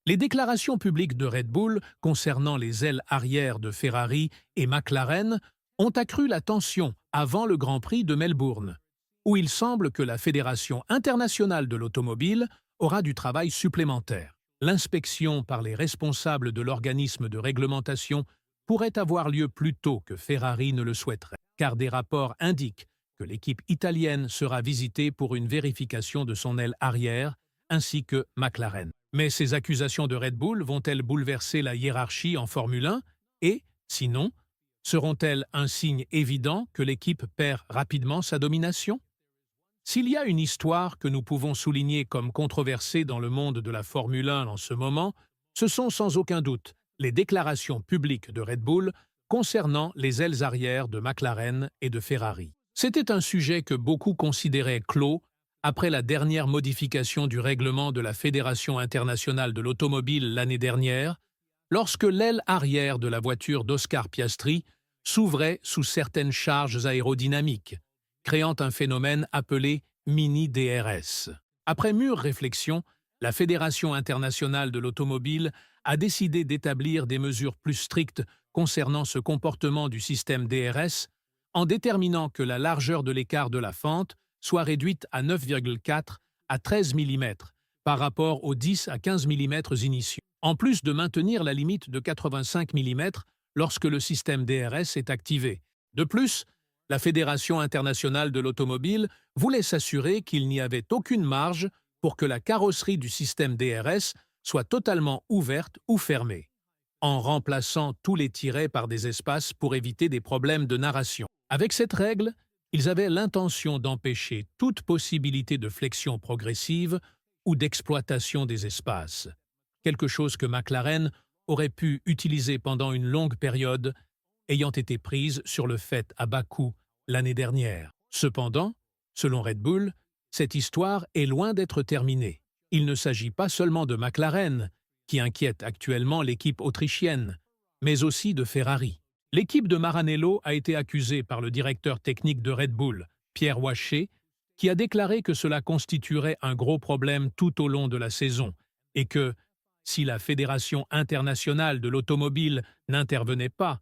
Les déclarations publiques de Red Bull concernant les ailes arrière de Ferrari et McLaren ont accru la tension avant le Grand Prix de Melbourne, où il semble que la Fédération internationale de l'automobile aura du travail supplémentaire. L'inspection par les responsables de l'organisme de réglementation pourrait avoir lieu plus tôt que Ferrari ne le souhaiterait, car des rapports indiquent que l'équipe italienne sera visitée pour une vérification de son aile arrière, ainsi que McLaren. Mais ces accusations de Red Bull vont-elles bouleverser la hiérarchie en Formule 1 et, sinon, seront-elles un signe évident que l'équipe perd rapidement sa domination? S'il y a une histoire que nous pouvons souligner comme controversée dans le monde de la Formule 1 en ce moment, ce sont sans aucun doute les déclarations publiques de Red Bull concernant les ailes arrière de McLaren et de Ferrari. C'était un sujet que beaucoup considéraient clos après la dernière modification du règlement de la Fédération internationale de l'automobile l'année dernière, lorsque l'aile arrière de la voiture d'Oscar Piastri s'ouvrait sous certaines charges aérodynamiques, créant un phénomène appelé mini-DRS. Après mûre réflexion, la Fédération internationale de l'automobile a décidé d'établir des mesures plus strictes concernant ce comportement du système DRS en déterminant que la largeur de l'écart de la fente soit réduite à 9,4 à 13 mm par rapport aux 10 à 15 mm initiaux, en plus de maintenir la limite de 85 mm lorsque le système DRS est activé. De plus, la Fédération internationale de l'automobile voulait s'assurer qu'il n'y avait aucune marge pour que la carrosserie du système DRS soit totalement ouverte ou fermée, en remplaçant tous les tirets par des espaces pour éviter des problèmes de narration. Avec cette règle, ils avaient l'intention d'empêcher toute possibilité de flexion progressive ou d'exploitation des espaces, quelque chose que McLaren aurait pu utiliser pendant une longue période, ayant été prise sur le fait à Bakou l'année dernière. Cependant, selon Red Bull, cette histoire est loin d'être terminée. Il ne s'agit pas seulement de McLaren, qui inquiète actuellement l'équipe autrichienne, mais aussi de Ferrari. L'équipe de Maranello a été accusée par le directeur technique de Red Bull, Pierre Waché, qui a déclaré que cela constituerait un gros problème tout au long de la saison et que, si la Fédération internationale de l'automobile n'intervenait pas,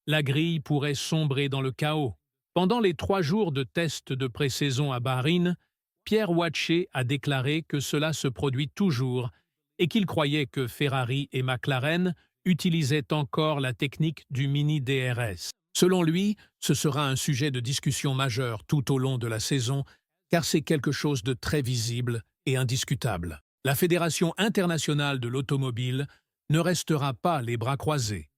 la grille pourrait sombrer dans le chaos. Pendant les 3 jours de tests de pré-saison à Bahreïn, Pierre Waché a déclaré que cela se produit toujours et qu'il croyait que Ferrari et McLaren utilisaient encore la technique du mini-DRS. Selon lui, ce sera un sujet de discussion majeur tout au long de la saison, car c'est quelque chose de très visible et indiscutable. La Fédération internationale de l'automobile ne restera pas les bras croisés,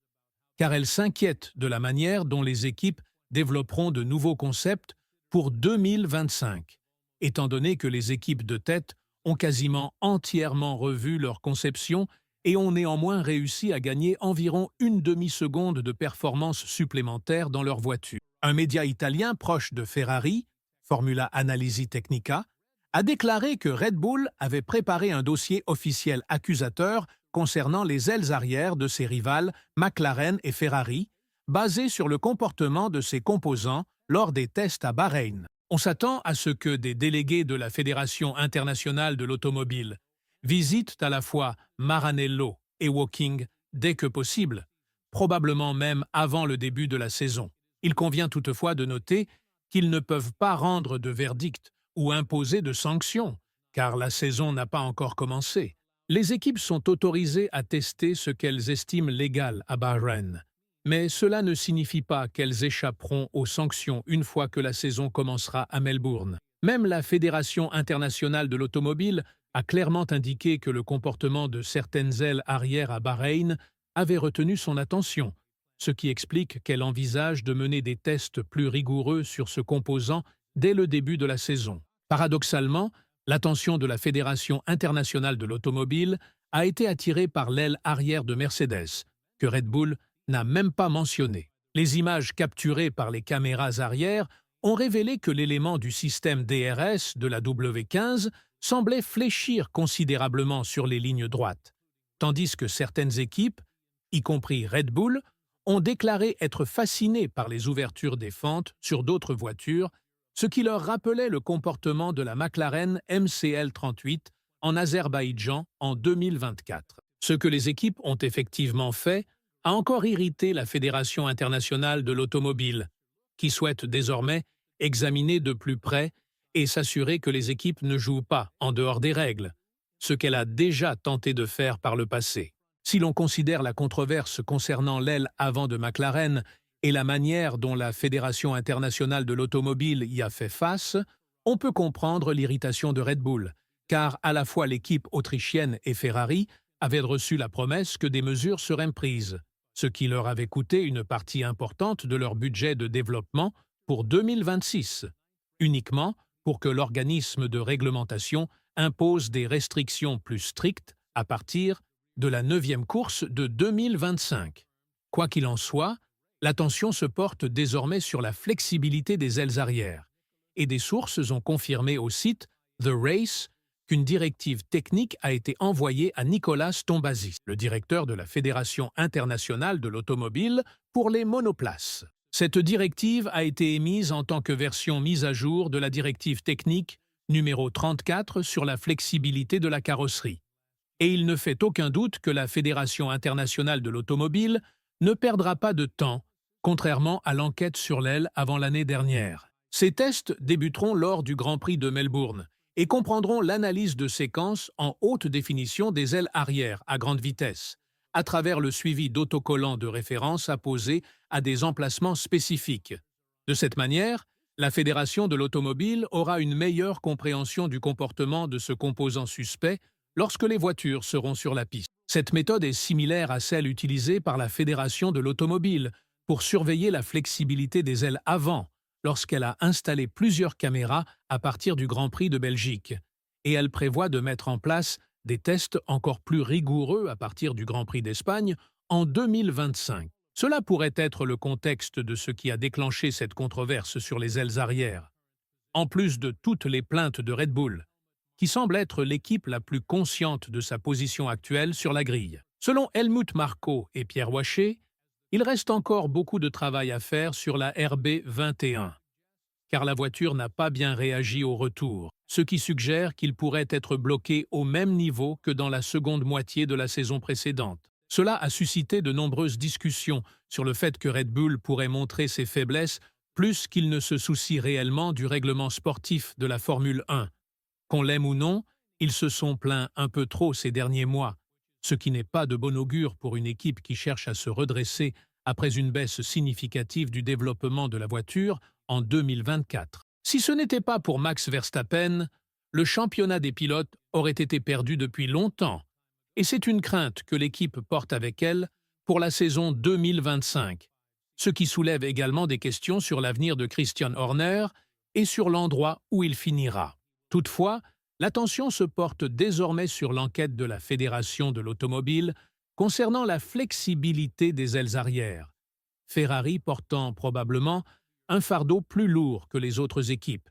car elle s'inquiète de la manière dont les équipes développeront de nouveaux concepts pour 2025, étant donné que les équipes de tête ont quasiment entièrement revu leur conception et ont néanmoins réussi à gagner environ une demi-seconde de performance supplémentaire dans leur voiture. Un média italien proche de Ferrari, Formula Analisi Tecnica, a déclaré que Red Bull avait préparé un dossier officiel accusateur concernant les ailes arrière de ses rivales McLaren et Ferrari, basé sur le comportement de ses composants lors des tests à Bahreïn. On s'attend à ce que des délégués de la Fédération internationale de l'automobile visitent à la fois Maranello et Woking dès que possible, probablement même avant le début de la saison. Il convient toutefois de noter qu'ils ne peuvent pas rendre de verdict ou imposer de sanctions, car la saison n'a pas encore commencé. Les équipes sont autorisées à tester ce qu'elles estiment légal à Bahreïn, mais cela ne signifie pas qu'elles échapperont aux sanctions une fois que la saison commencera à Melbourne. Même la Fédération internationale de l'automobile a clairement indiqué que le comportement de certaines ailes arrière à Bahreïn avait retenu son attention, ce qui explique qu'elle envisage de mener des tests plus rigoureux sur ce composant dès le début de la saison. Paradoxalement, l'attention de la Fédération internationale de l'automobile a été attirée par l'aile arrière de Mercedes, que Red Bull n'a même pas mentionné. Les images capturées par les caméras arrière ont révélé que l'élément du système DRS de la W15 semblait fléchir considérablement sur les lignes droites, tandis que certaines équipes, y compris Red Bull, ont déclaré être fascinées par les ouvertures des fentes sur d'autres voitures, ce qui leur rappelait le comportement de la McLaren MCL38 en Azerbaïdjan en 2024. Ce que les équipes ont effectivement fait a encore irrité la Fédération internationale de l'automobile, qui souhaite désormais examiner de plus près et s'assurer que les équipes ne jouent pas en dehors des règles, ce qu'elle a déjà tenté de faire par le passé. Si l'on considère la controverse concernant l'aile avant de McLaren et la manière dont la Fédération internationale de l'automobile y a fait face, on peut comprendre l'irritation de Red Bull, car à la fois l'équipe autrichienne et Ferrari avaient reçu la promesse que des mesures seraient prises, ce qui leur avait coûté une partie importante de leur budget de développement pour 2026, uniquement pour que l'organisme de réglementation impose des restrictions plus strictes à partir de la 9e course de 2025. Quoi qu'il en soit, l'attention se porte désormais sur la flexibilité des ailes arrière, et des sources ont confirmé au site The Race qu'une directive technique a été envoyée à Nicolas Tombazis, le directeur de la Fédération internationale de l'automobile, pour les monoplaces. Cette directive a été émise en tant que version mise à jour de la directive technique numéro 34 sur la flexibilité de la carrosserie. Et il ne fait aucun doute que la Fédération internationale de l'automobile ne perdra pas de temps, contrairement à l'enquête sur l'aile avant l'année dernière. Ces tests débuteront lors du Grand Prix de Melbourne et comprendront l'analyse de séquences en haute définition des ailes arrière à grande vitesse, à travers le suivi d'autocollants de référence apposés à des emplacements spécifiques. De cette manière, la Fédération de l'automobile aura une meilleure compréhension du comportement de ce composant suspect lorsque les voitures seront sur la piste. Cette méthode est similaire à celle utilisée par la Fédération de l'automobile pour surveiller la flexibilité des ailes avant, lorsqu'elle a installé plusieurs caméras à partir du Grand Prix de Belgique, et elle prévoit de mettre en place des tests encore plus rigoureux à partir du Grand Prix d'Espagne en 2025. Cela pourrait être le contexte de ce qui a déclenché cette controverse sur les ailes arrière. En plus de toutes les plaintes de Red Bull, qui semble être l'équipe la plus consciente de sa position actuelle sur la grille. Selon Helmut Marko et Pierre Waché, il reste encore beaucoup de travail à faire sur la RB21, car la voiture n'a pas bien réagi au retour, ce qui suggère qu'il pourrait être bloqué au même niveau que dans la seconde moitié de la saison précédente. Cela a suscité de nombreuses discussions sur le fait que Red Bull pourrait montrer ses faiblesses plus qu'il ne se soucie réellement du règlement sportif de la Formule 1. Qu'on l'aime ou non, ils se sont plaints un peu trop ces derniers mois, ce qui n'est pas de bon augure pour une équipe qui cherche à se redresser après une baisse significative du développement de la voiture en 2024. Si ce n'était pas pour Max Verstappen, le championnat des pilotes aurait été perdu depuis longtemps, et c'est une crainte que l'équipe porte avec elle pour la saison 2025, ce qui soulève également des questions sur l'avenir de Christian Horner et sur l'endroit où il finira. Toutefois, l'attention se porte désormais sur l'enquête de la Fédération de l'automobile concernant la flexibilité des ailes arrière, Ferrari portant probablement un fardeau plus lourd que les autres équipes,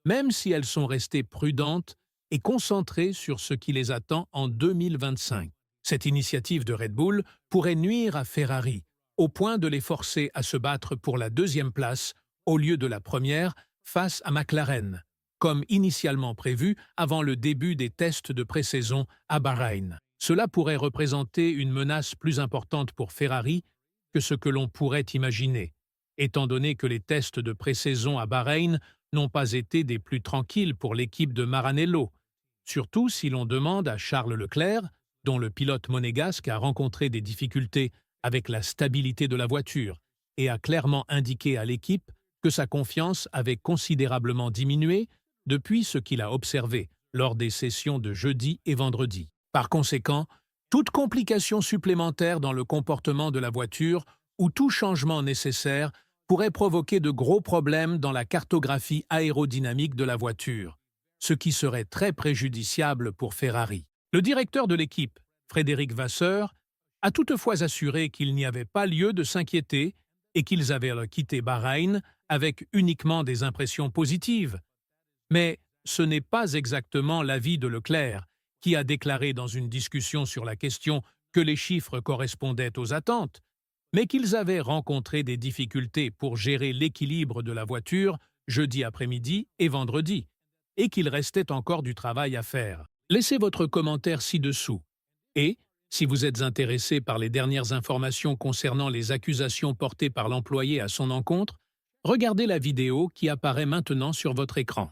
même si elles sont restées prudentes et concentrées sur ce qui les attend en 2025. Cette initiative de Red Bull pourrait nuire à Ferrari, au point de les forcer à se battre pour la 2e place au lieu de la première face à McLaren, comme initialement prévu avant le début des tests de pré-saison à Bahreïn. Cela pourrait représenter une menace plus importante pour Ferrari que ce que l'on pourrait imaginer, étant donné que les tests de pré-saison à Bahreïn n'ont pas été des plus tranquilles pour l'équipe de Maranello, surtout si l'on demande à Charles Leclerc, dont le pilote monégasque a rencontré des difficultés avec la stabilité de la voiture et a clairement indiqué à l'équipe que sa confiance avait considérablement diminué depuis ce qu'il a observé lors des sessions de jeudi et vendredi. Par conséquent, toute complication supplémentaire dans le comportement de la voiture ou tout changement nécessaire pourrait provoquer de gros problèmes dans la cartographie aérodynamique de la voiture, ce qui serait très préjudiciable pour Ferrari. Le directeur de l'équipe, Frédéric Vasseur, a toutefois assuré qu'il n'y avait pas lieu de s'inquiéter et qu'ils avaient quitté Bahreïn avec uniquement des impressions positives. Mais ce n'est pas exactement l'avis de Leclerc, qui a déclaré dans une discussion sur la question que les chiffres correspondaient aux attentes, mais qu'ils avaient rencontré des difficultés pour gérer l'équilibre de la voiture jeudi après-midi et vendredi, et qu'il restait encore du travail à faire. Laissez votre commentaire ci-dessous et Si vous êtes intéressé par les dernières informations concernant les accusations portées par l'employé à son encontre, regardez la vidéo qui apparaît maintenant sur votre écran.